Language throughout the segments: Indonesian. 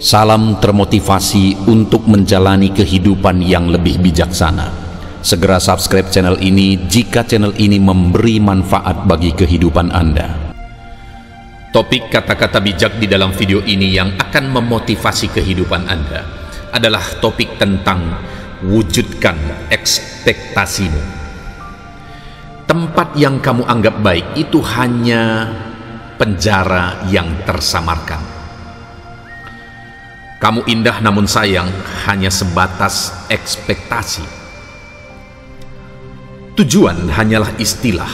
Salam termotivasi untuk menjalani kehidupan yang lebih bijaksana. Segera subscribe channel ini jika channel ini memberi manfaat bagi kehidupan Anda. Topik kata-kata bijak di dalam video ini yang akan memotivasi kehidupan Anda adalah topik tentang wujudkan ekspektasimu. Tempat yang kamu anggap baik itu hanya penjara yang tersamarkan. Kamu indah namun sayang hanya sebatas ekspektasi. Tujuan hanyalah istilah,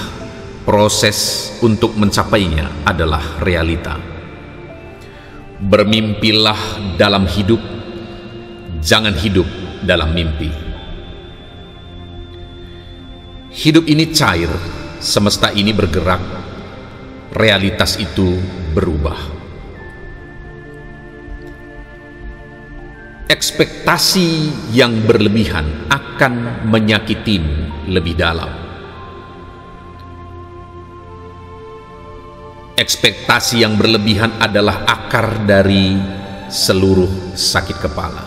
proses untuk mencapainya adalah realita. Bermimpilah dalam hidup, jangan hidup dalam mimpi. Hidup ini cair, semesta ini bergerak, realitas itu berubah. Ekspektasi yang berlebihan akan menyakitimu lebih dalam. Ekspektasi yang berlebihan adalah akar dari seluruh sakit kepala.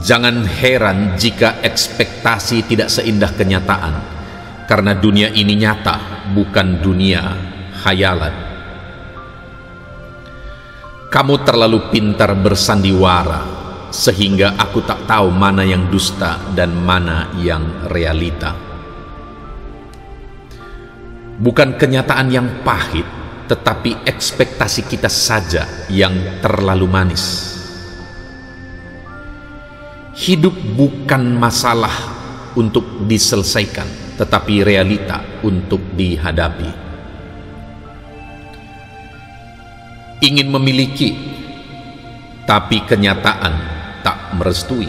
Jangan heran jika ekspektasi tidak seindah kenyataan, karena dunia ini nyata, bukan dunia khayalan. Kamu terlalu pintar bersandiwara, sehingga aku tak tahu mana yang dusta dan mana yang realita. Bukan kenyataan yang pahit, tetapi ekspektasi kita saja yang terlalu manis. Hidup bukan masalah untuk diselesaikan, tetapi realita untuk dihadapi. Ingin memiliki, tapi kenyataan tak merestui.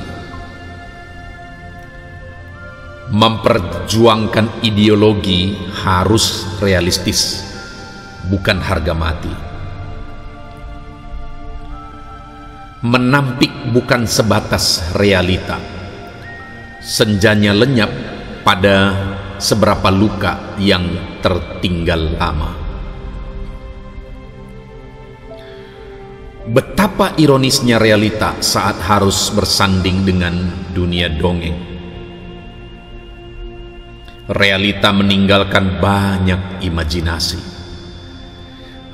Memperjuangkan ideologi harus realistis, bukan harga mati. Menampik bukan sebatas realita. Senjanya lenyap pada seberapa luka yang tertinggal lama. Betapa ironisnya realita saat harus bersanding dengan dunia dongeng. Realita meninggalkan banyak imajinasi.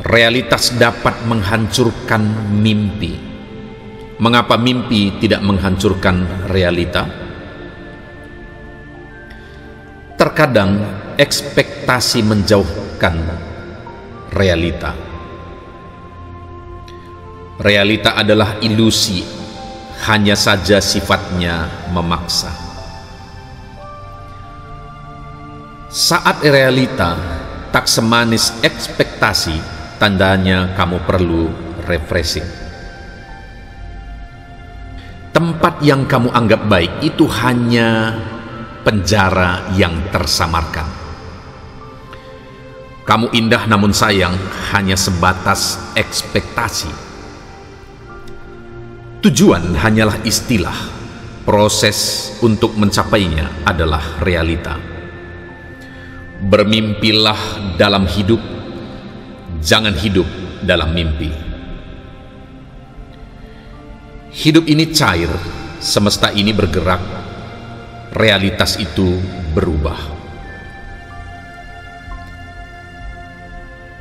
Realitas dapat menghancurkan mimpi. Mengapa mimpi tidak menghancurkan realita? Terkadang ekspektasi menjauhkan realita. Realita adalah ilusi, hanya saja sifatnya memaksa. Saat realita tak semanis ekspektasi, tandanya kamu perlu refreshing. Tempat yang kamu anggap baik itu hanya penjara yang tersamarkan. Kamu indah namun sayang hanya sebatas ekspektasi. Tujuan hanyalah istilah, proses untuk mencapainya adalah realita. Bermimpilah dalam hidup, jangan hidup dalam mimpi. Hidup ini cair, semesta ini bergerak, realitas itu berubah.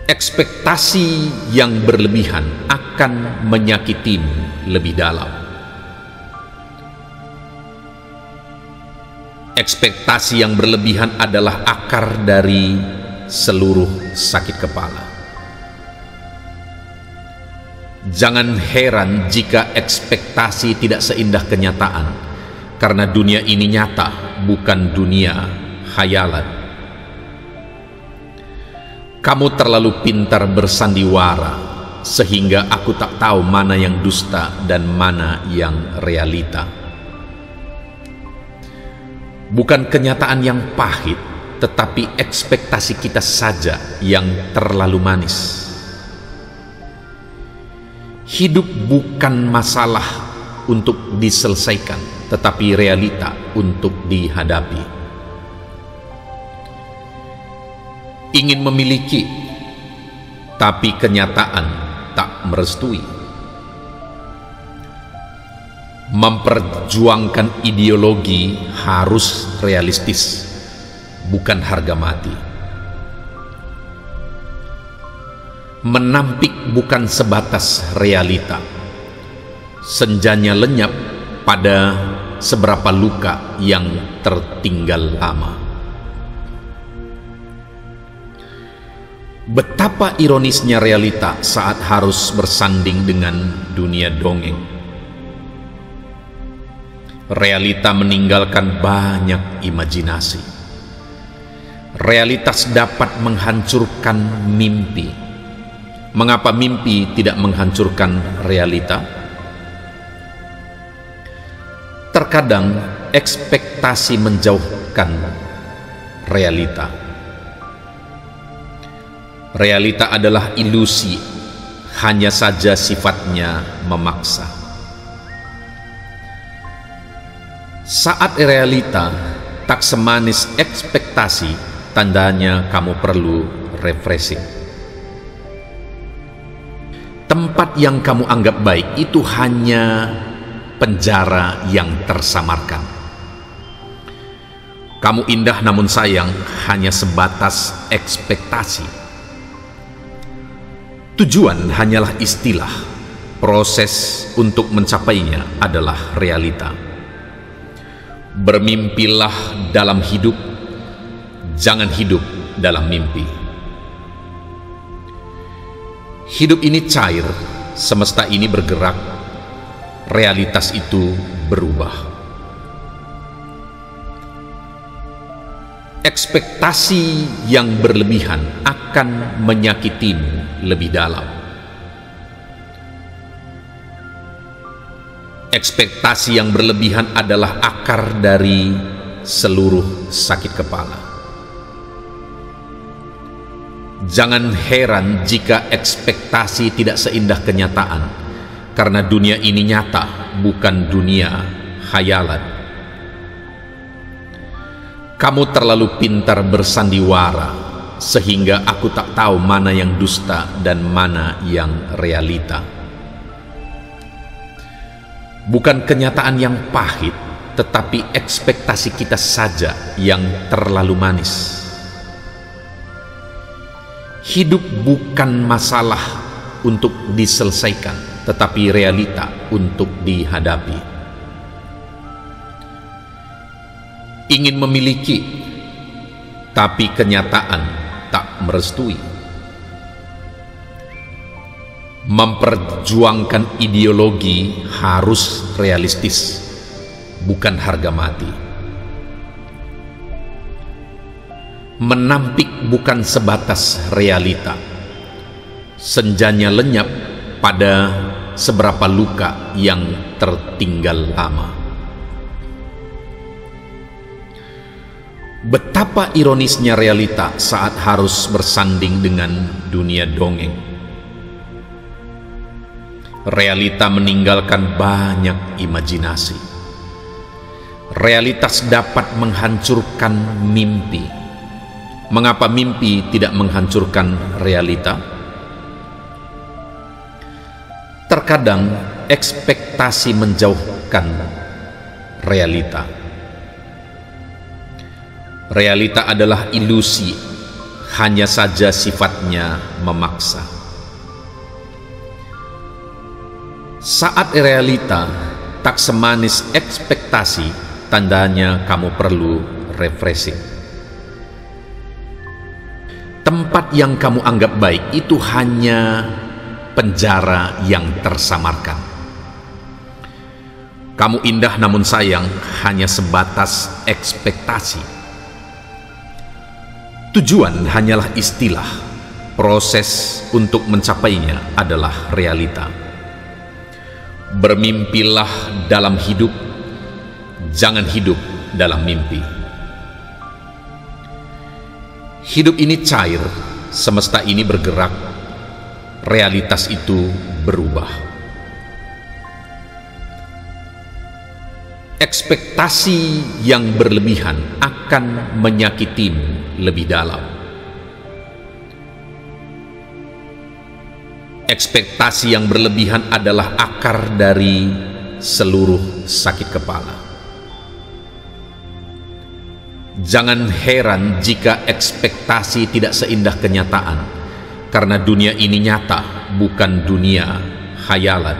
Ekspektasi yang berlebihan akan menyakitimu lebih dalam. Ekspektasi yang berlebihan adalah akar dari seluruh sakit kepala. Jangan heran jika ekspektasi tidak seindah kenyataan, karena dunia ini nyata, bukan dunia khayalan. Kamu terlalu pintar bersandiwara, sehingga aku tak tahu mana yang dusta dan mana yang realita. Bukan kenyataan yang pahit, tetapi ekspektasi kita saja yang terlalu manis. Hidup bukan masalah untuk diselesaikan, tetapi realita untuk dihadapi. Ingin memiliki, tapi kenyataan tak merestui. Memperjuangkan ideologi harus realistis, bukan harga mati. Menampik bukan sebatas realita. Senjanya lenyap pada seberapa luka yang tertinggal lama. Betapa ironisnya realita saat harus bersanding dengan dunia dongeng. Realita meninggalkan banyak imajinasi. Realitas dapat menghancurkan mimpi. Mengapa mimpi tidak menghancurkan realita? Terkadang ekspektasi menjauhkan realita. Realita adalah ilusi, hanya saja sifatnya memaksa. Saat realita tak semanis ekspektasi, tandanya kamu perlu refreshing. Tempat yang kamu anggap baik itu hanya penjara yang tersamarkan. Kamu indah namun sayang hanya sebatas ekspektasi. Tujuan hanyalah istilah, proses untuk mencapainya adalah realita. Bermimpilah dalam hidup, jangan hidup dalam mimpi. Hidup ini cair, semesta ini bergerak, realitas itu berubah. Ekspektasi yang berlebihan akan menyakitimu lebih dalam. Ekspektasi yang berlebihan adalah akar dari seluruh sakit kepala. Jangan heran jika ekspektasi tidak seindah kenyataan, karena dunia ini nyata, bukan dunia khayalan. Kamu terlalu pintar bersandiwara, sehingga aku tak tahu mana yang dusta dan mana yang realita. Bukan kenyataan yang pahit, tetapi ekspektasi kita saja yang terlalu manis. Hidup bukan masalah untuk diselesaikan, tetapi realita untuk dihadapi. Ingin memiliki, tapi kenyataan tak merestui. Memperjuangkan ideologi harus realistis, bukan harga mati. Menampik bukan sebatas realita. Senjanya lenyap pada seberapa luka yang tertinggal lama. Betapa ironisnya realita saat harus bersanding dengan dunia dongeng. Realita meninggalkan banyak imajinasi. Realitas dapat menghancurkan mimpi. Mengapa mimpi tidak menghancurkan realita? Terkadang ekspektasi menjauhkan realita. Realita adalah ilusi, hanya saja sifatnya memaksa. Saat realita tak semanis ekspektasi, tandanya kamu perlu refreshing. Tempat yang kamu anggap baik itu hanya penjara yang tersamarkan. Kamu indah namun sayang hanya sebatas ekspektasi. Tujuan hanyalah istilah, proses untuk mencapainya adalah realita. Bermimpilah dalam hidup, jangan hidup dalam mimpi. Hidup ini cair, semesta ini bergerak, realitas itu berubah. Ekspektasi yang berlebihan akan menyakitimu lebih dalam. Ekspektasi yang berlebihan adalah akar dari seluruh sakit kepala. Jangan heran jika ekspektasi tidak seindah kenyataan, karena dunia ini nyata, bukan dunia khayalan.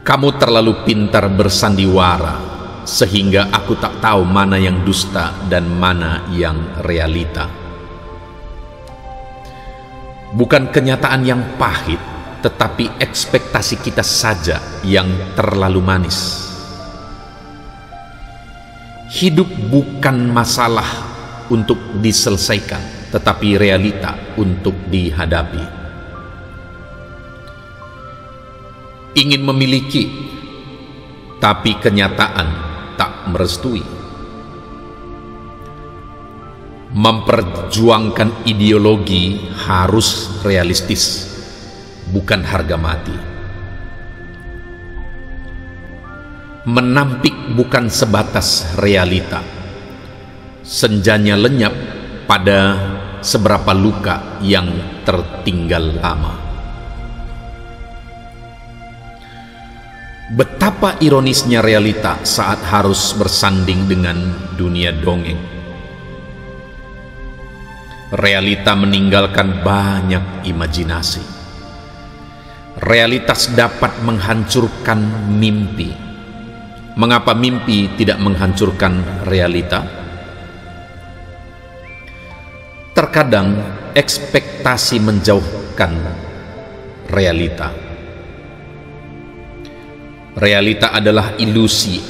Kamu terlalu pintar bersandiwara, sehingga aku tak tahu mana yang dusta dan mana yang realita. Bukan kenyataan yang pahit, tetapi ekspektasi kita saja yang terlalu manis. Hidup bukan masalah untuk diselesaikan, tetapi realita untuk dihadapi. Ingin memiliki, tapi kenyataan tak merestui. Memperjuangkan ideologi harus realistis, bukan harga mati. Menampik bukan sebatas realita. Senjanya lenyap pada seberapa luka yang tertinggal lama. Betapa ironisnya realita saat harus bersanding dengan dunia dongeng. Realita meninggalkan banyak imajinasi. Realitas dapat menghancurkan mimpi. Mengapa mimpi tidak menghancurkan realita? Terkadang ekspektasi menjauhkan realita. Realita adalah ilusi,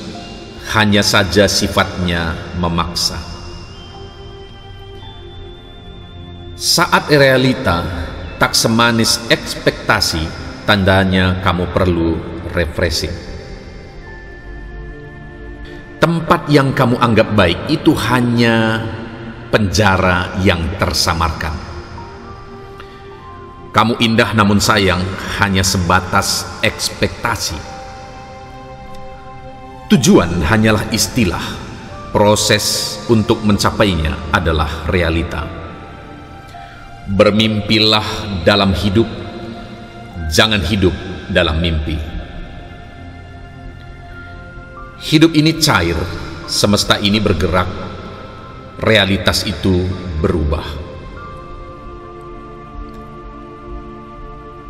hanya saja sifatnya memaksa. Saat realita tak semanis ekspektasi, tandanya kamu perlu refreshing. Tempat yang kamu anggap baik itu hanya penjara yang tersamarkan. Kamu indah namun sayang hanya sebatas ekspektasi. Tujuan hanyalah istilah, proses untuk mencapainya adalah realita. Bermimpilah dalam hidup, jangan hidup dalam mimpi. Hidup ini cair, semesta ini bergerak, realitas itu berubah.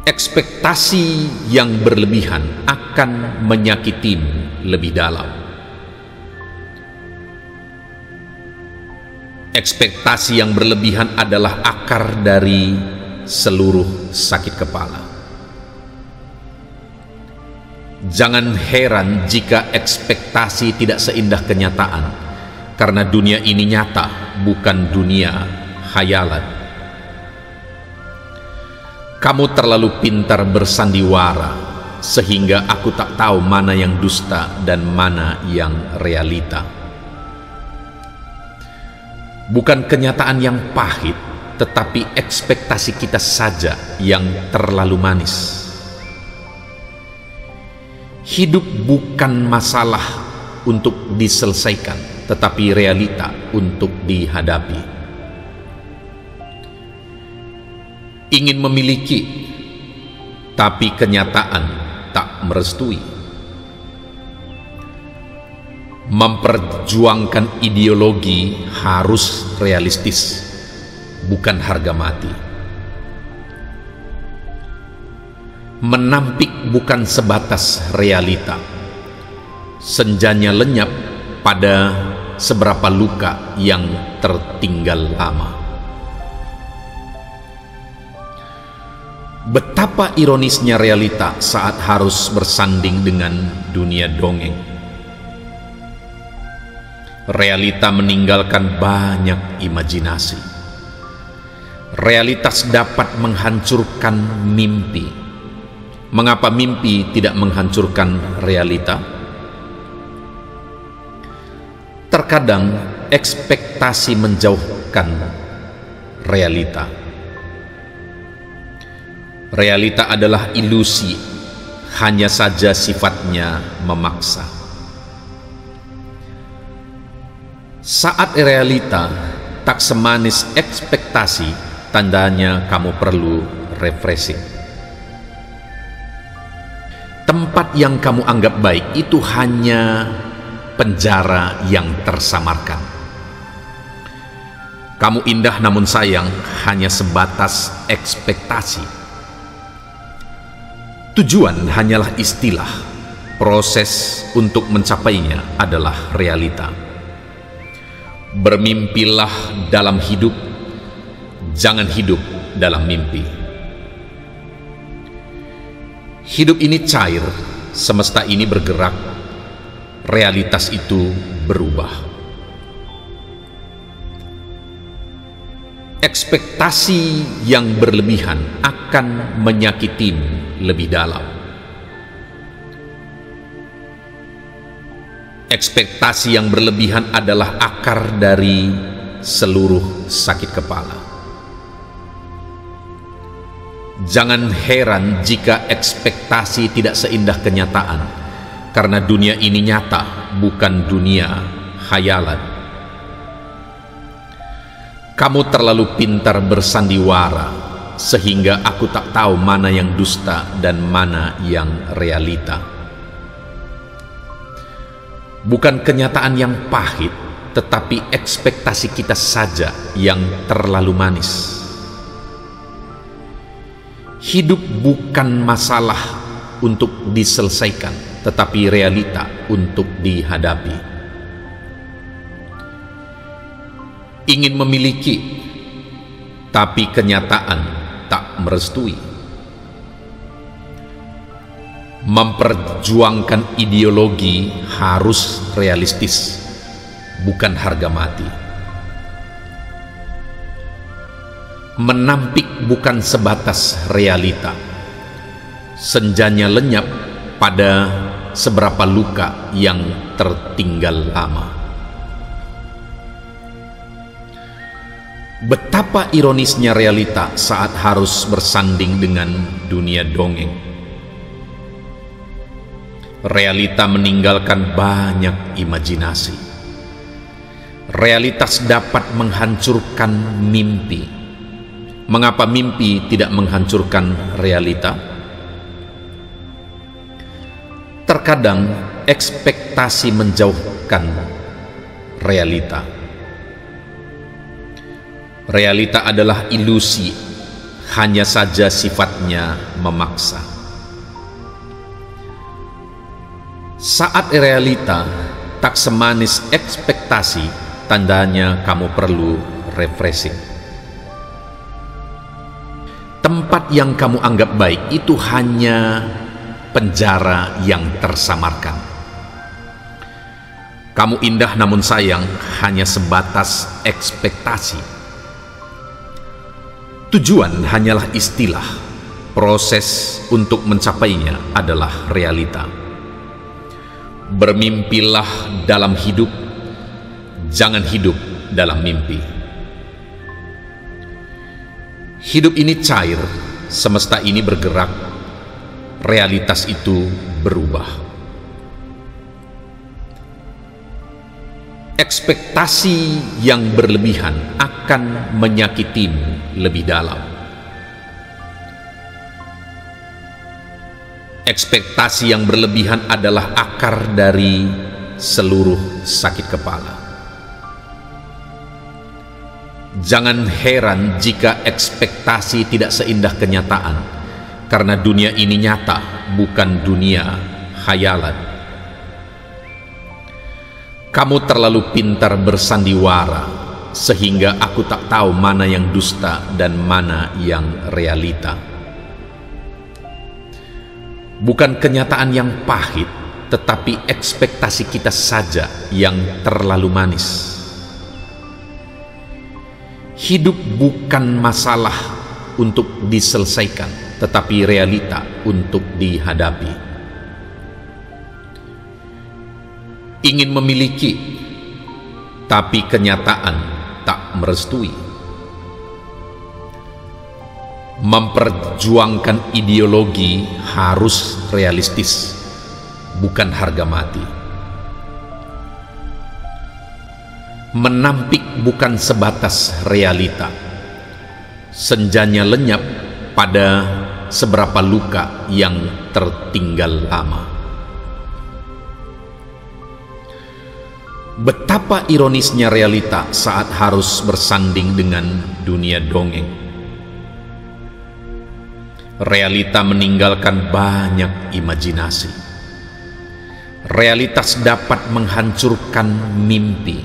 Ekspektasi yang berlebihan akan menyakitimu lebih dalam. Ekspektasi yang berlebihan adalah akar dari seluruh sakit kepala. Jangan heran jika ekspektasi tidak seindah kenyataan, karena dunia ini nyata, bukan dunia khayalan. Kamu terlalu pintar bersandiwara, sehingga aku tak tahu mana yang dusta dan mana yang realita. Bukan kenyataan yang pahit, tetapi ekspektasi kita saja yang terlalu manis. Hidup bukan masalah untuk diselesaikan, tetapi realita untuk dihadapi. Ingin memiliki, tapi kenyataan tak merestui. Memperjuangkan ideologi harus realistis, bukan harga mati. Menampik bukan sebatas realita. Senjanya lenyap pada seberapa luka yang tertinggal lama. Betapa ironisnya realita saat harus bersanding dengan dunia dongeng. Realita meninggalkan banyak imajinasi. Realitas dapat menghancurkan mimpi. Mengapa mimpi tidak menghancurkan realita? Terkadang ekspektasi menjauhkan realita. Realita adalah ilusi, hanya saja sifatnya memaksa. Saat realita tak semanis ekspektasi, tandanya kamu perlu refreshing. Tempat yang kamu anggap baik itu hanya penjara yang tersamarkan. Kamu indah namun sayang hanya sebatas ekspektasi. Tujuan hanyalah istilah, proses untuk mencapainya adalah realita. Bermimpilah dalam hidup, jangan hidup dalam mimpi. Hidup ini cair, semesta ini bergerak, realitas itu berubah. Ekspektasi yang berlebihan akan menyakitimu lebih dalam. Ekspektasi yang berlebihan adalah akar dari seluruh sakit kepala. Jangan heran jika ekspektasi tidak seindah kenyataan, karena dunia ini nyata, bukan dunia khayalan. Kamu terlalu pintar bersandiwara, sehingga aku tak tahu mana yang dusta dan mana yang realita. Bukan kenyataan yang pahit, tetapi ekspektasi kita saja yang terlalu manis. Hidup bukan masalah untuk diselesaikan, tetapi realita untuk dihadapi. Ingin memiliki, tapi kenyataan tak merestui. Memperjuangkan ideologi harus realistis, bukan harga mati. Menampik bukan sebatas realita. Senjanya lenyap pada seberapa luka yang tertinggal lama. Betapa ironisnya realita saat harus bersanding dengan dunia dongeng. Realita meninggalkan banyak imajinasi. Realitas dapat menghancurkan mimpi. Mengapa mimpi tidak menghancurkan realita? Terkadang ekspektasi menjauhkan realita. Realita adalah ilusi, hanya saja sifatnya memaksa. Saat realita tak semanis ekspektasi, tandanya kamu perlu refreshing. Tempat yang kamu anggap baik itu hanya penjara yang tersamarkan. Kamu indah namun sayang hanya sebatas ekspektasi. Tujuan hanyalah istilah, proses untuk mencapainya adalah realita. Bermimpilah dalam hidup, jangan hidup dalam mimpi. Hidup ini cair, semesta ini bergerak, realitas itu berubah. Ekspektasi yang berlebihan akan menyakitimu lebih dalam. Ekspektasi yang berlebihan adalah akar dari seluruh sakit kepala. Jangan heran jika ekspektasi tidak seindah kenyataan, karena dunia ini nyata, bukan dunia khayalan. Kamu terlalu pintar bersandiwara, sehingga aku tak tahu mana yang dusta dan mana yang realita. Bukan kenyataan yang pahit, tetapi ekspektasi kita saja yang terlalu manis. Hidup bukan masalah untuk diselesaikan, tetapi realita untuk dihadapi. Ingin memiliki, tapi kenyataan tak merestui. Memperjuangkan ideologi harus realistis, bukan harga mati. Menampik bukan sebatas realita. Senjanya lenyap pada seberapa luka yang tertinggal lama. Betapa ironisnya realita saat harus bersanding dengan dunia dongeng. Realita meninggalkan banyak imajinasi. Realitas dapat menghancurkan mimpi.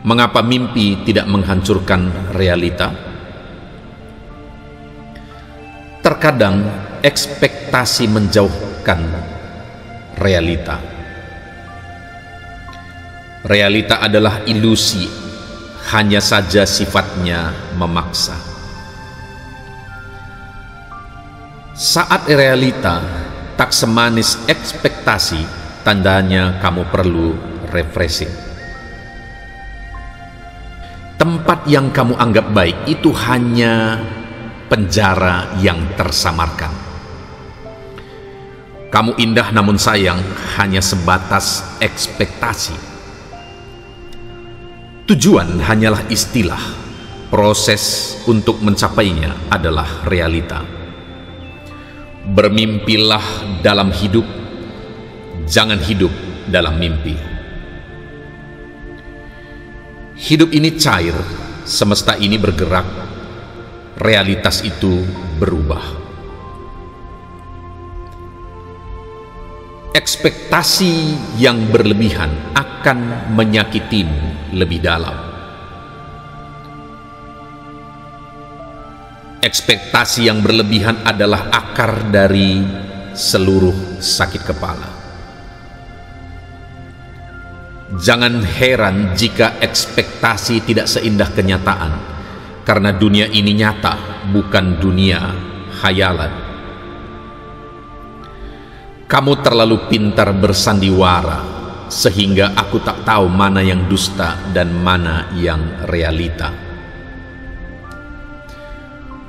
Mengapa mimpi tidak menghancurkan realita? Terkadang ekspektasi menjauhkan realita. Realita adalah ilusi, hanya saja sifatnya memaksa. Saat realita tak semanis ekspektasi, tandanya kamu perlu refreshing. Tempat yang kamu anggap baik itu hanya penjara yang tersamarkan. Kamu indah namun sayang hanya sebatas ekspektasi. Tujuan hanyalah istilah, proses untuk mencapainya adalah realita. Bermimpilah dalam hidup, jangan hidup dalam mimpi. Hidup ini cair, semesta ini bergerak, realitas itu berubah. Ekspektasi yang berlebihan akan menyakitimu lebih dalam. Ekspektasi yang berlebihan adalah akar dari seluruh sakit kepala. Jangan heran jika ekspektasi tidak seindah kenyataan, karena dunia ini nyata, bukan dunia khayalan. Kamu terlalu pintar bersandiwara, sehingga aku tak tahu mana yang dusta dan mana yang realita.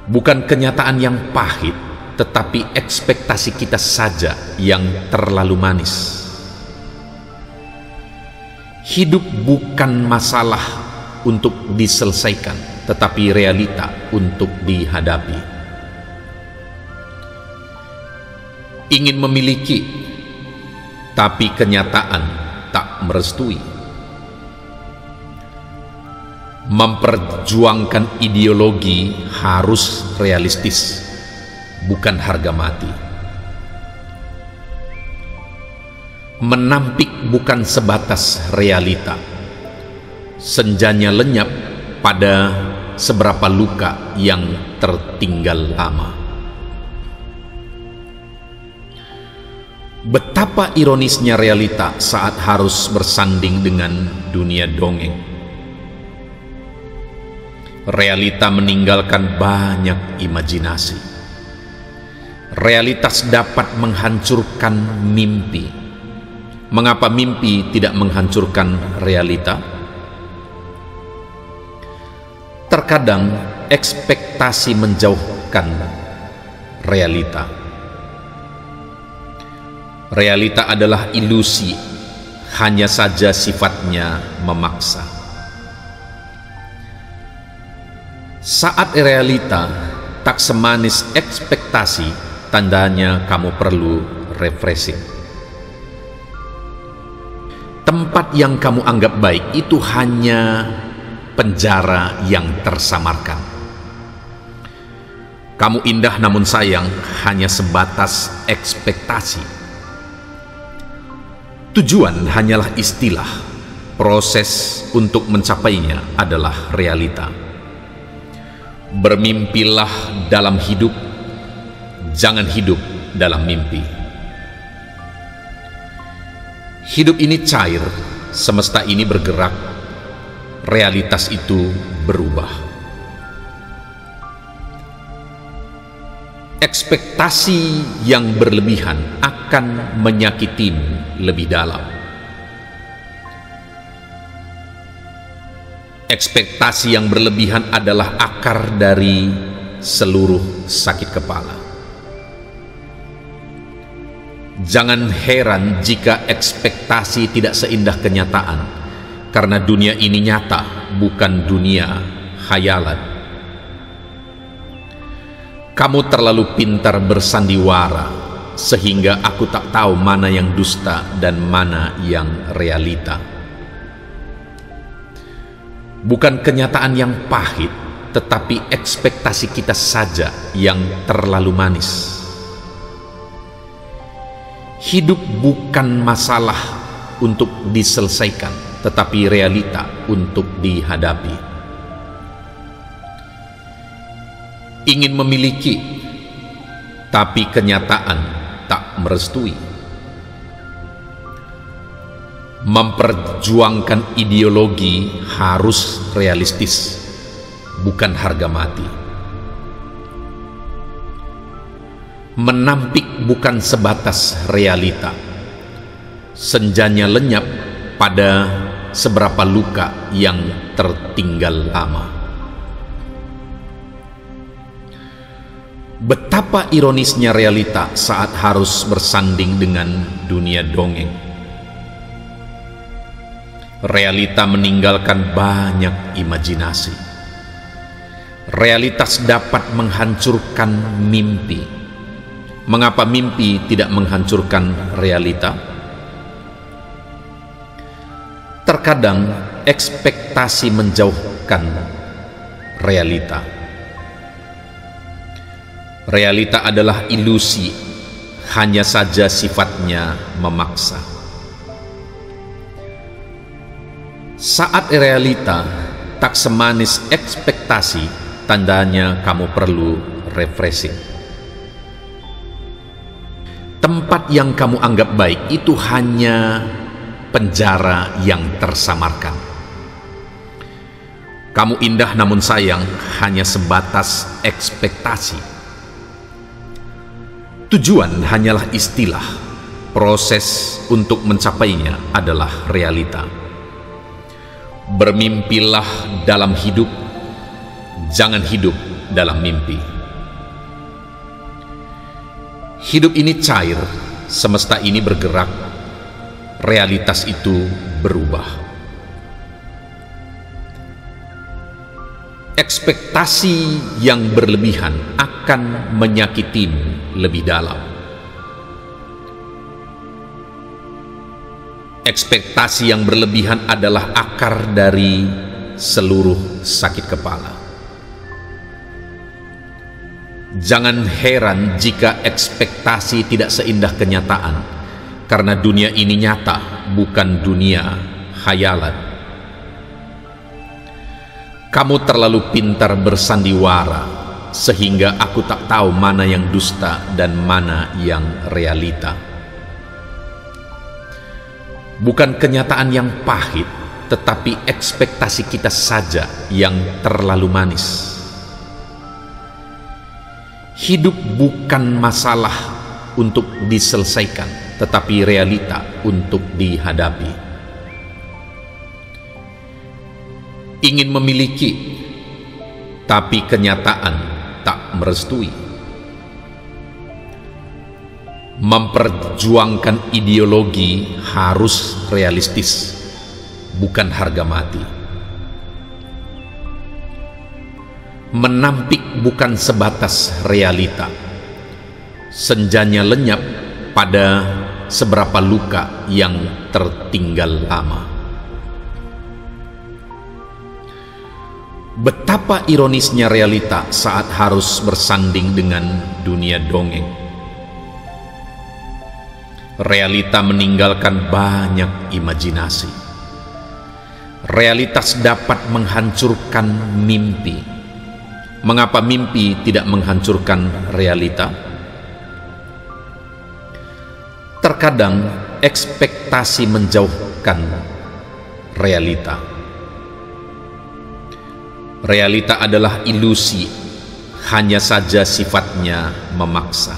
Bukan kenyataan yang pahit, tetapi ekspektasi kita saja yang terlalu manis. Hidup bukan masalah untuk diselesaikan, tetapi realita untuk dihadapi. Ingin memiliki, tapi kenyataan tak merestui. Memperjuangkan ideologi harus realistis, bukan harga mati. Menampik bukan sebatas realita. Senjanya lenyap pada seberapa luka yang tertinggal lama. Betapa ironisnya realita saat harus bersanding dengan dunia dongeng. Realita meninggalkan banyak imajinasi. Realitas dapat menghancurkan mimpi. Mengapa mimpi tidak menghancurkan realita? Terkadang ekspektasi menjauhkan realita. Realita adalah ilusi, hanya saja sifatnya memaksa. Saat realita tak semanis ekspektasi, tandanya kamu perlu refreshing. Tempat yang kamu anggap baik itu hanya penjara yang tersamarkan. Kamu indah namun sayang hanya sebatas ekspektasi. Tujuan hanyalah istilah, proses untuk mencapainya adalah realita. Bermimpilah dalam hidup, jangan hidup dalam mimpi. Hidup ini cair, semesta ini bergerak, realitas itu berubah. Ekspektasi yang berlebihan akan menyakitimu lebih dalam. Ekspektasi yang berlebihan adalah akar dari seluruh sakit kepala. Jangan heran jika ekspektasi tidak seindah kenyataan, karena dunia ini nyata, bukan dunia khayalan. Kamu terlalu pintar bersandiwara, sehingga aku tak tahu mana yang dusta dan mana yang realita. Bukan kenyataan yang pahit, tetapi ekspektasi kita saja yang terlalu manis. Hidup bukan masalah untuk diselesaikan, tetapi realita untuk dihadapi. Ingin memiliki, tapi kenyataan tak merestui. Memperjuangkan ideologi harus realistis, bukan harga mati. Menampik bukan sebatas realita. Senjanya lenyap pada seberapa luka yang tertinggal lama. Betapa ironisnya realita saat harus bersanding dengan dunia dongeng. Realita meninggalkan banyak imajinasi. Realitas dapat menghancurkan mimpi. Mengapa mimpi tidak menghancurkan realita? Terkadang ekspektasi menjauhkan realita. Realita adalah ilusi, hanya saja sifatnya memaksa. Saat realita tak semanis ekspektasi, tandanya kamu perlu refreshing. Tempat yang kamu anggap baik itu hanya penjara yang tersamarkan. Kamu indah namun sayang hanya sebatas ekspektasi. Tujuan hanyalah istilah, proses untuk mencapainya adalah realita. Bermimpilah dalam hidup, jangan hidup dalam mimpi. Hidup ini cair, semesta ini bergerak, realitas itu berubah. Ekspektasi yang berlebihan akan menyakitimu lebih dalam. Ekspektasi yang berlebihan adalah akar dari seluruh sakit kepala. Jangan heran jika ekspektasi tidak seindah kenyataan, karena dunia ini nyata, bukan dunia khayalan. Kamu terlalu pintar bersandiwara, sehingga aku tak tahu mana yang dusta dan mana yang realita. Bukan kenyataan yang pahit, tetapi ekspektasi kita saja yang terlalu manis. Hidup bukan masalah untuk diselesaikan, tetapi realita untuk dihadapi. Ingin memiliki, tapi kenyataan tak merestui. Memperjuangkan ideologi harus realistis, bukan harga mati. Menampik bukan sebatas realita. Senjanya lenyap pada seberapa luka yang tertinggal lama. Betapa ironisnya realita saat harus bersanding dengan dunia dongeng. Realita meninggalkan banyak imajinasi. Realitas dapat menghancurkan mimpi. Mengapa mimpi tidak menghancurkan realita? Terkadang ekspektasi menjauhkan realita. Realita adalah ilusi, hanya saja sifatnya memaksa.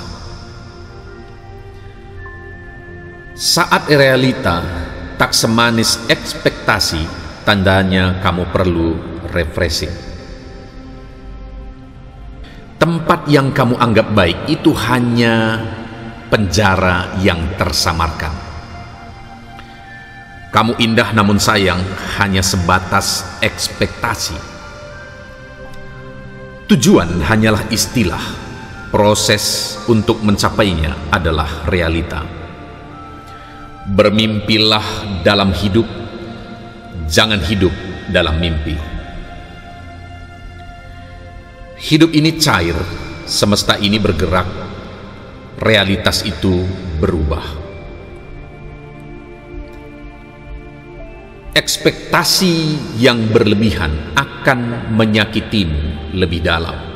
Saat realita tak semanis ekspektasi, tandanya kamu perlu refreshing. Tempat yang kamu anggap baik itu hanya penjara yang tersamarkan. Kamu indah namun sayang hanya sebatas ekspektasi. Tujuan hanyalah istilah, Proses untuk mencapainya adalah realita. Bermimpilah dalam hidup, jangan hidup dalam mimpi. Hidup ini cair, semesta ini bergerak, realitas itu berubah. Ekspektasi yang berlebihan akan menyakitimu lebih dalam.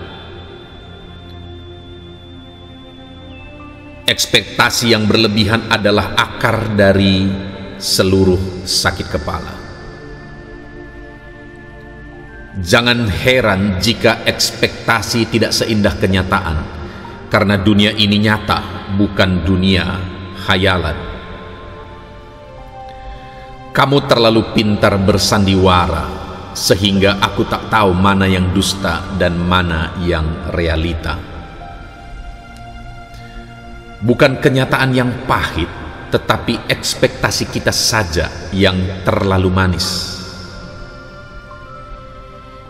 Ekspektasi yang berlebihan adalah akar dari seluruh sakit kepala. Jangan heran jika ekspektasi tidak seindah kenyataan, karena dunia ini nyata, bukan dunia khayalan. Kamu terlalu pintar bersandiwara, sehingga aku tak tahu mana yang dusta dan mana yang realita. Bukan kenyataan yang pahit, tetapi ekspektasi kita saja yang terlalu manis.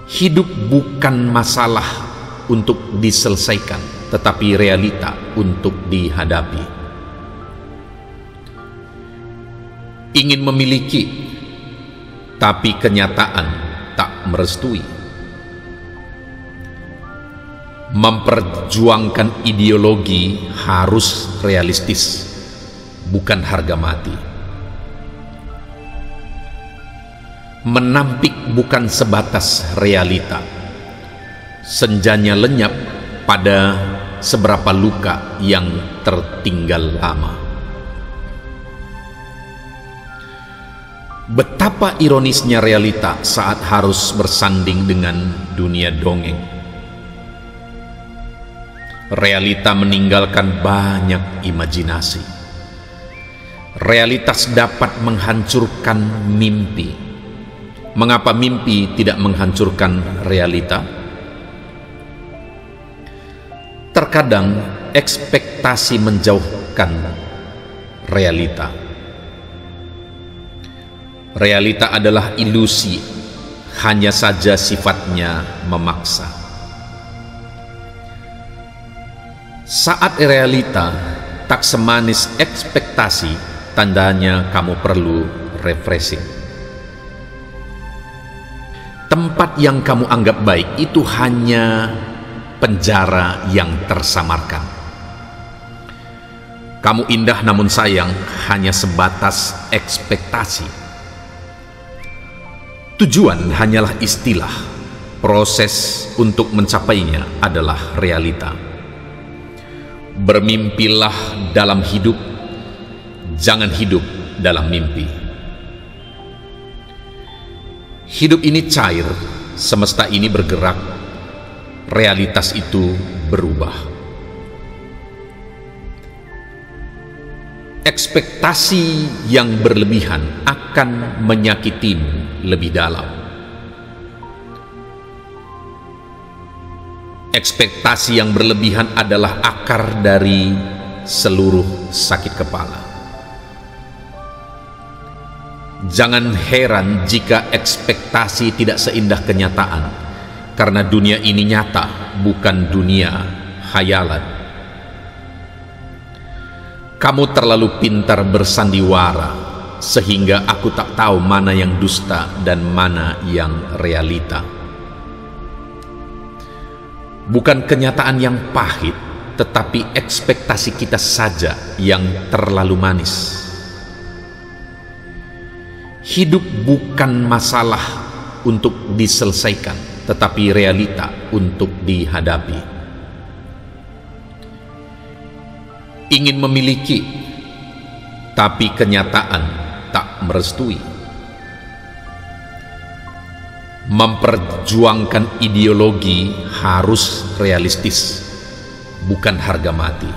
Hidup bukan masalah untuk diselesaikan, tetapi realita untuk dihadapi. Ingin memiliki, tapi kenyataan tak merestui. Memperjuangkan ideologi harus realistis, bukan harga mati. Menampik bukan sebatas realita. Senjanya lenyap pada seberapa luka yang tertinggal lama. Betapa ironisnya realita saat harus bersanding dengan dunia dongeng. Realita meninggalkan banyak imajinasi. Realitas dapat menghancurkan mimpi. Mengapa mimpi tidak menghancurkan realita? Terkadang ekspektasi menjauhkan realita. Realita adalah ilusi, hanya saja sifatnya memaksa. Saat realita tak semanis ekspektasi, tandanya kamu perlu refreshing. Tempat yang kamu anggap baik itu hanya penjara yang tersamarkan. Kamu indah namun sayang hanya sebatas ekspektasi. Tujuan hanyalah istilah, proses untuk mencapainya adalah realita. Bermimpilah dalam hidup, jangan hidup dalam mimpi. Hidup ini cair, semesta ini bergerak, realitas itu berubah. Ekspektasi yang berlebihan akan menyakitimu lebih dalam. Ekspektasi yang berlebihan adalah akar dari seluruh sakit kepala. Jangan heran jika ekspektasi tidak seindah kenyataan, karena dunia ini nyata, bukan dunia khayalan. Kamu terlalu pintar bersandiwara, sehingga aku tak tahu mana yang dusta dan mana yang realita. Bukan kenyataan yang pahit, tetapi ekspektasi kita saja yang terlalu manis. Hidup bukan masalah untuk diselesaikan, tetapi realita untuk dihadapi. Ingin memiliki, tapi kenyataan tak merestui. Memperjuangkan ideologi harus realistis, bukan harga mati.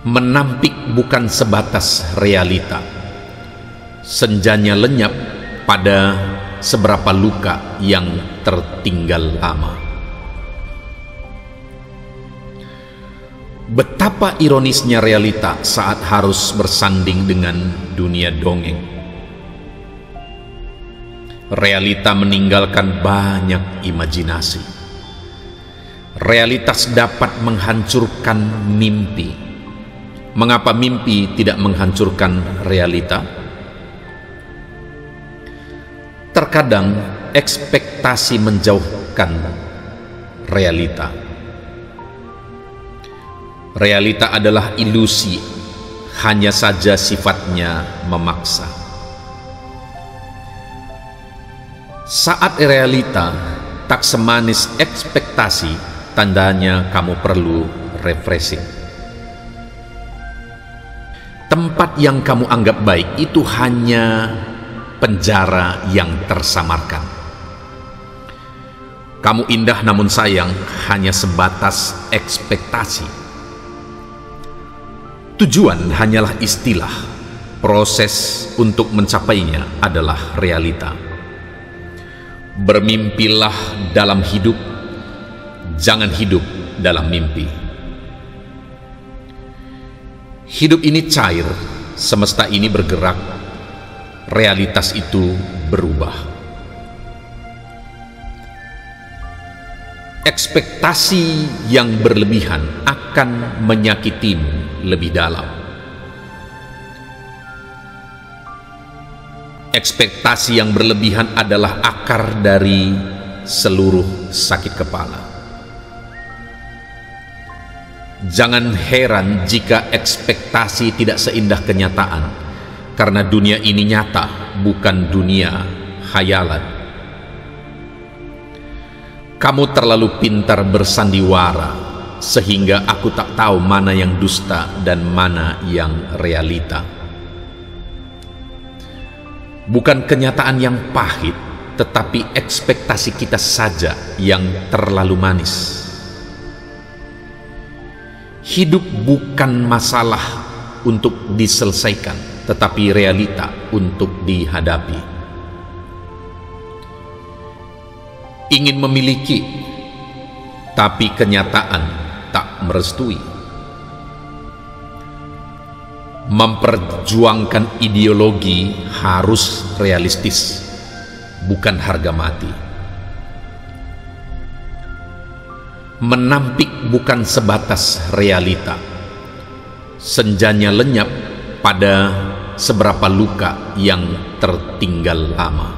Menampik bukan sebatas realita. Senjanya lenyap pada seberapa luka yang tertinggal lama. Betapa ironisnya realita saat harus bersanding dengan dunia dongeng. Realita meninggalkan banyak imajinasi. Realitas dapat menghancurkan mimpi. Mengapa mimpi tidak menghancurkan realita? Terkadang ekspektasi menjauhkan realita. Realita adalah ilusi, hanya saja sifatnya memaksa. Saat realita tak semanis ekspektasi, tandanya kamu perlu refreshing. Tempat yang kamu anggap baik itu hanya penjara yang tersamarkan. Kamu indah namun sayang hanya sebatas ekspektasi. Tujuan hanyalah istilah, proses untuk mencapainya adalah realita. Bermimpilah dalam hidup, jangan hidup dalam mimpi. Hidup ini cair, semesta ini bergerak, realitas itu berubah. Ekspektasi yang berlebihan akan menyakitimu lebih dalam. Ekspektasi yang berlebihan adalah akar dari seluruh sakit kepala. Jangan heran jika ekspektasi tidak seindah kenyataan, karena dunia ini nyata, bukan dunia khayalan. Kamu terlalu pintar bersandiwara, sehingga aku tak tahu mana yang dusta dan mana yang realita. Bukan kenyataan yang pahit, tetapi ekspektasi kita saja yang terlalu manis. Hidup bukan masalah untuk diselesaikan, tetapi realita untuk dihadapi. Ingin memiliki, tapi kenyataan tak merestui. Memperjuangkan ideologi harus realistis, bukan harga mati. Menampik bukan sebatas realita. Senjanya lenyap pada seberapa luka yang tertinggal lama.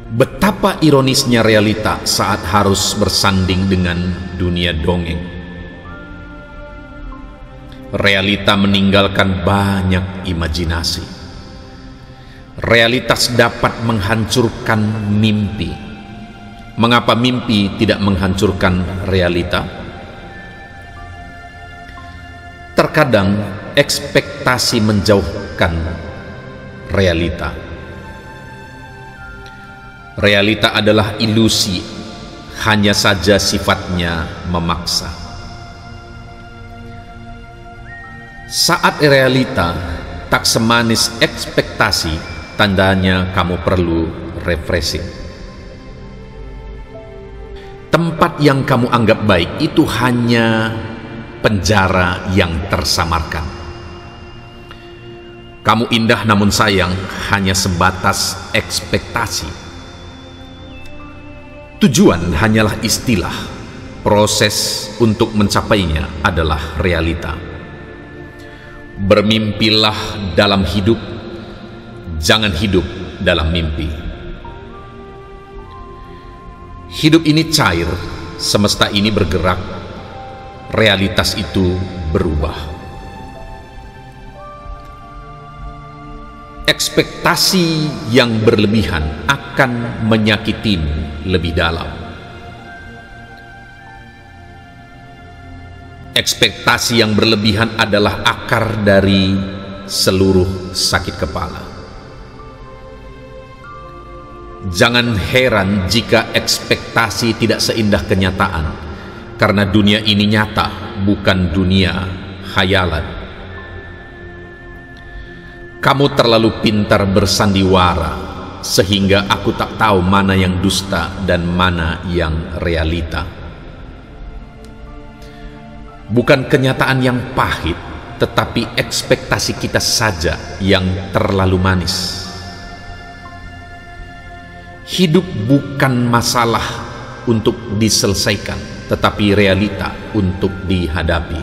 Betapa ironisnya realita saat harus bersanding dengan dunia dongeng. Realita meninggalkan banyak imajinasi. Realitas dapat menghancurkan mimpi. Mengapa mimpi tidak menghancurkan realita? Terkadang ekspektasi menjauhkan realita. Realita adalah ilusi, hanya saja sifatnya memaksa. Saat realita tak semanis ekspektasi, tandanya kamu perlu refreshing. Tempat yang kamu anggap baik itu hanya penjara yang tersamarkan. Kamu indah namun sayang hanya sebatas ekspektasi. Tujuan hanyalah istilah, proses untuk mencapainya adalah realita. Bermimpilah dalam hidup, jangan hidup dalam mimpi. Hidup ini cair, semesta ini bergerak, realitas itu berubah. Ekspektasi yang berlebihan akan menyakitimu lebih dalam. Ekspektasi yang berlebihan adalah akar dari seluruh sakit kepala. Jangan heran jika ekspektasi tidak seindah kenyataan, karena dunia ini nyata, bukan dunia khayalan. Kamu terlalu pintar bersandiwara, sehingga aku tak tahu mana yang dusta dan mana yang realita. Bukan kenyataan yang pahit, tetapi ekspektasi kita saja yang terlalu manis. Hidup bukan masalah untuk diselesaikan, tetapi realita untuk dihadapi.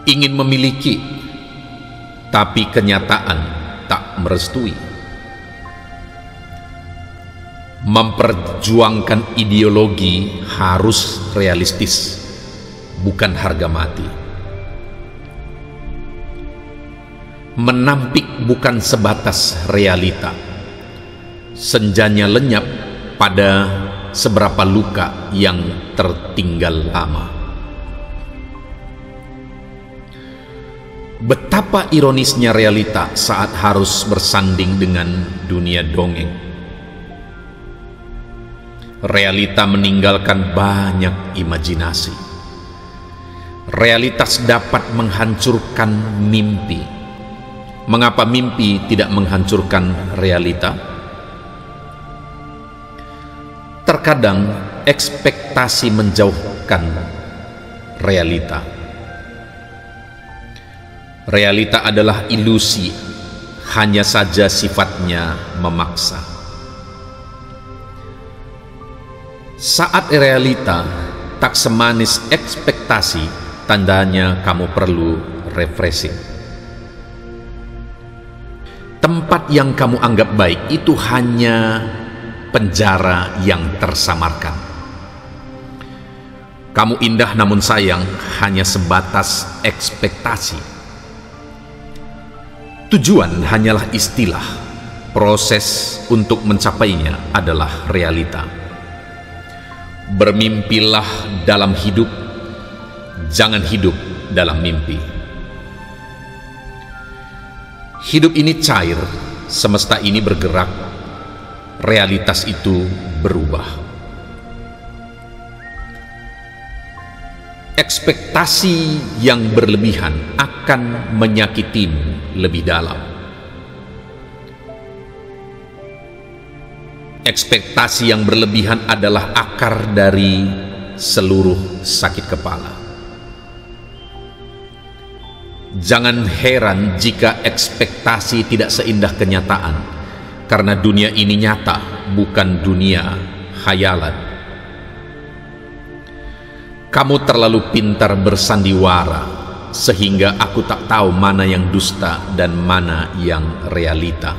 Ingin memiliki, tapi kenyataan tak merestui. Memperjuangkan ideologi harus realistis, bukan harga mati. Menampik bukan sebatas realita. Senjanya lenyap pada seberapa luka yang tertinggal lama. Betapa ironisnya realita saat harus bersanding dengan dunia dongeng. Realita meninggalkan banyak imajinasi. Realitas dapat menghancurkan mimpi. Mengapa mimpi tidak menghancurkan realita? Terkadang ekspektasi menjauhkan realita. Realita adalah ilusi, hanya saja sifatnya memaksa. Saat realita tak semanis ekspektasi, tandanya kamu perlu refreshing. Tempat yang kamu anggap baik itu hanya penjara yang tersamarkan. Kamu indah namun sayang hanya sebatas ekspektasi. Tujuan hanyalah istilah, proses untuk mencapainya adalah realita. Bermimpilah dalam hidup, jangan hidup dalam mimpi. Hidup ini cair, semesta ini bergerak, realitas itu berubah. Ekspektasi yang berlebihan akan menyakitimu lebih dalam. Ekspektasi yang berlebihan adalah akar dari seluruh sakit kepala. Jangan heran jika ekspektasi tidak seindah kenyataan, karena dunia ini nyata, bukan dunia khayalan. Kamu terlalu pintar bersandiwara, sehingga aku tak tahu mana yang dusta dan mana yang realita.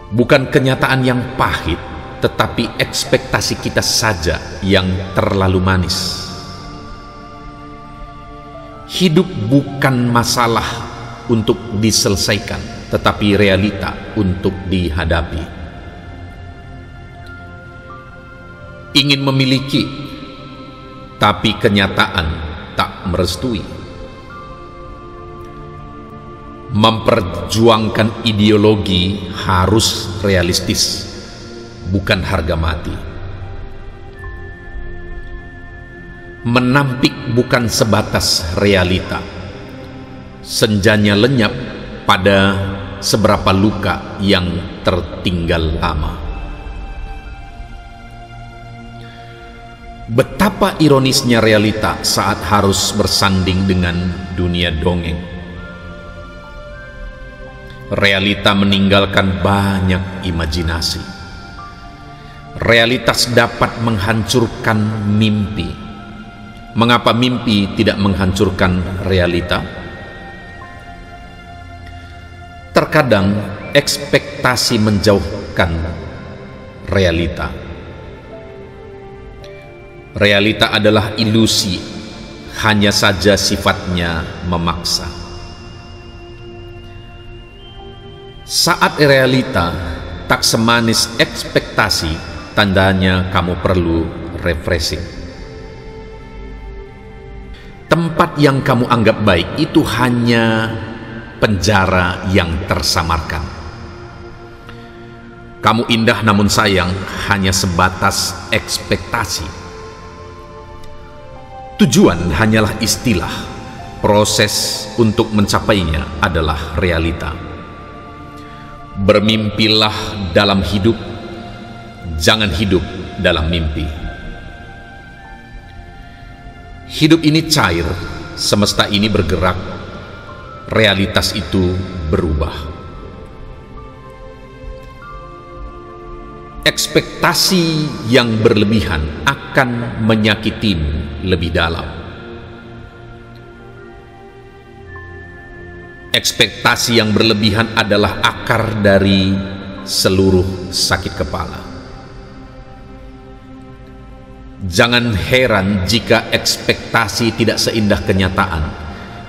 Bukan kenyataan yang pahit, tetapi ekspektasi kita saja yang terlalu manis. Hidup bukan masalah untuk diselesaikan, tetapi realita untuk dihadapi. Ingin memiliki, tapi kenyataan tak merestui. Memperjuangkan ideologi harus realistis, bukan harga mati. Menampik bukan sebatas realita. Senjanya lenyap pada seberapa luka yang tertinggal lama. Betapa ironisnya realita saat harus bersanding dengan dunia dongeng. Realita meninggalkan banyak imajinasi. Realitas dapat menghancurkan mimpi. Mengapa mimpi tidak menghancurkan realita? Terkadang ekspektasi menjauhkan realita. Realita adalah ilusi, hanya saja sifatnya memaksa. Saat realita tak semanis ekspektasi, tandanya kamu perlu refreshing. Tempat yang kamu anggap baik itu hanya penjara yang tersamarkan. Kamu indah namun sayang hanya sebatas ekspektasi. Tujuan hanyalah istilah, proses untuk mencapainya adalah realita. Bermimpilah dalam hidup, jangan hidup dalam mimpi. Hidup ini cair, semesta ini bergerak, realitas itu berubah. Ekspektasi yang berlebihan akan menyakitimu lebih dalam. Ekspektasi yang berlebihan adalah akar dari seluruh sakit kepala. Jangan heran jika ekspektasi tidak seindah kenyataan,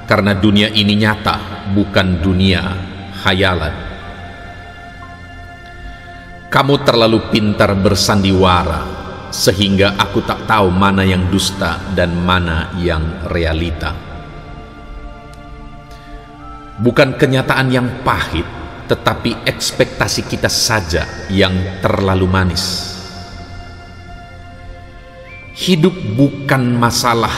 karena dunia ini nyata, bukan dunia khayalan. Kamu terlalu pintar bersandiwara, sehingga aku tak tahu mana yang dusta dan mana yang realita. Bukan kenyataan yang pahit, tetapi ekspektasi kita saja yang terlalu manis. Hidup bukan masalah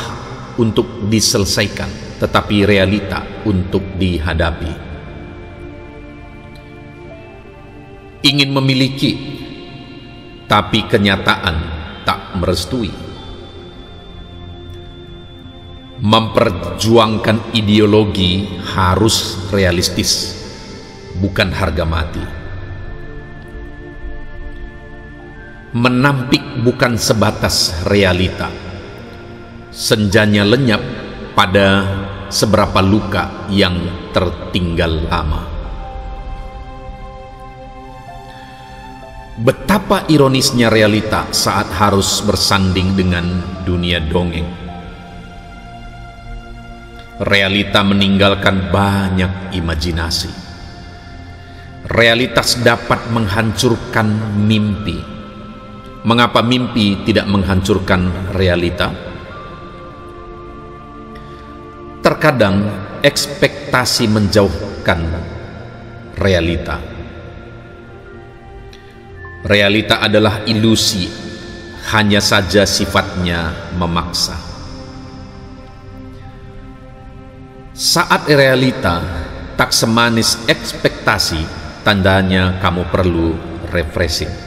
untuk diselesaikan, tetapi realita untuk dihadapi. Ingin memiliki, tapi kenyataan tak merestui. Memperjuangkan ideologi harus realistis, bukan harga mati. Menampik bukan sebatas realita. Senjanya lenyap pada seberapa luka yang tertinggal lama. Betapa ironisnya realita saat harus bersanding dengan dunia dongeng. Realita meninggalkan banyak imajinasi. Realitas dapat menghancurkan mimpi. Mengapa mimpi tidak menghancurkan realita? Terkadang ekspektasi menjauhkan realita. Realita adalah ilusi, hanya saja sifatnya memaksa. Saat realita tak semanis ekspektasi, tandanya kamu perlu refreshing.